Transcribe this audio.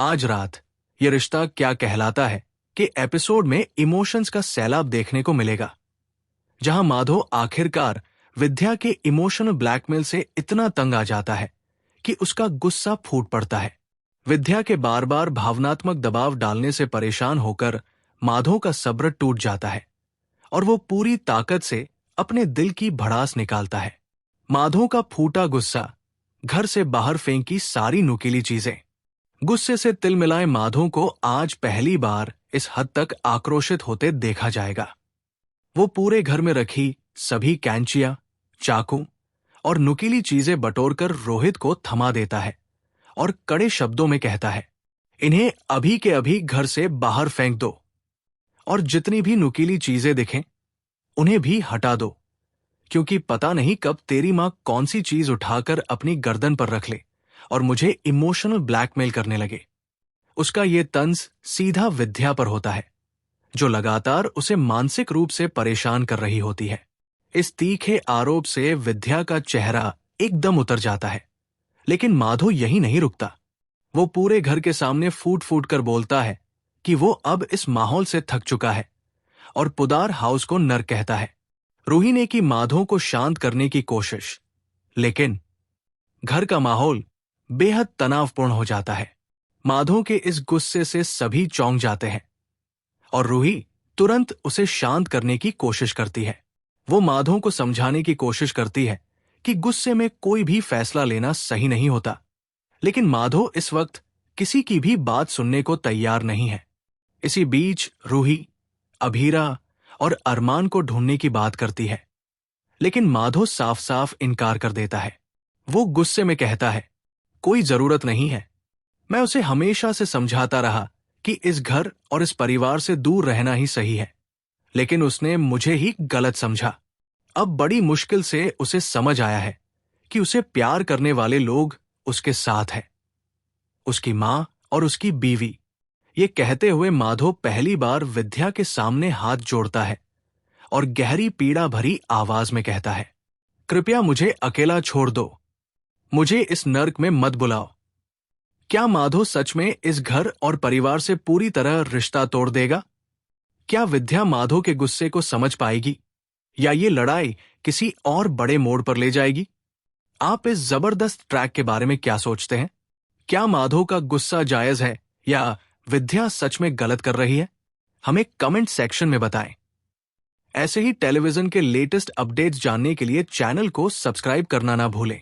आज रात ये रिश्ता क्या कहलाता है कि एपिसोड में इमोशंस का सैलाब देखने को मिलेगा, जहां माधो आखिरकार विद्या के इमोशनल ब्लैकमेल से इतना तंग आ जाता है कि उसका गुस्सा फूट पड़ता है। विद्या के बार बार भावनात्मक दबाव डालने से परेशान होकर माधो का सब्र टूट जाता है और वो पूरी ताकत से अपने दिल की भड़ास निकालता है। माधो का फूटा गुस्सा, घर से बाहर फेंकी सारी नुकीली चीजें। गुस्से से तिलमिलाए माधो को आज पहली बार इस हद तक आक्रोशित होते देखा जाएगा। वो पूरे घर में रखी सभी कैंचियां, चाकू और नुकीली चीजें बटोरकर रोहित को थमा देता है और कड़े शब्दों में कहता है, इन्हें अभी के अभी घर से बाहर फेंक दो और जितनी भी नुकीली चीजें दिखें उन्हें भी हटा दो, क्योंकि पता नहीं कब तेरी मां कौन सी चीज उठाकर अपनी गर्दन पर रख ले और मुझे इमोशनल ब्लैकमेल करने लगे। उसका ये तंज सीधा विद्या पर होता है, जो लगातार उसे मानसिक रूप से परेशान कर रही होती है। इस तीखे आरोप से विद्या का चेहरा एकदम उतर जाता है, लेकिन माधो यही नहीं रुकता। वो पूरे घर के सामने फूट फूट कर बोलता है कि वो अब इस माहौल से थक चुका है और पुदार हाउस को नर्क कहता है। रूही ने की माधो को शांत करने की कोशिश, लेकिन घर का माहौल बेहद तनावपूर्ण हो जाता है। माधो के इस गुस्से से सभी चौंक जाते हैं और रूही तुरंत उसे शांत करने की कोशिश करती है। वो माधो को समझाने की कोशिश करती है कि गुस्से में कोई भी फैसला लेना सही नहीं होता, लेकिन माधो इस वक्त किसी की भी बात सुनने को तैयार नहीं है। इसी बीच रूही अभीरा और अरमान को ढूंढने की बात करती है, लेकिन माधो साफ साफ इनकार कर देता है। वो गुस्से में कहता है, कोई जरूरत नहीं है। मैं उसे हमेशा से समझाता रहा कि इस घर और इस परिवार से दूर रहना ही सही है, लेकिन उसने मुझे ही गलत समझा। अब बड़ी मुश्किल से उसे समझ आया है कि उसे प्यार करने वाले लोग उसके साथ हैं, उसकी मां और उसकी बीवी। ये कहते हुए माधो पहली बार विद्या के सामने हाथ जोड़ता है और गहरी पीड़ा भरी आवाज में कहता है, कृपया मुझे अकेला छोड़ दो, मुझे इस नर्क में मत बुलाओ। क्या माधो सच में इस घर और परिवार से पूरी तरह रिश्ता तोड़ देगा? क्या विद्या माधो के गुस्से को समझ पाएगी या ये लड़ाई किसी और बड़े मोड़ पर ले जाएगी? आप इस जबरदस्त ट्रैक के बारे में क्या सोचते हैं? क्या माधो का गुस्सा जायज है या विद्या सच में गलत कर रही है? हमें कमेंट सेक्शन में बताएं। ऐसे ही टेलीविजन के लेटेस्ट अपडेट्स जानने के लिए चैनल को सब्सक्राइब करना ना भूलें।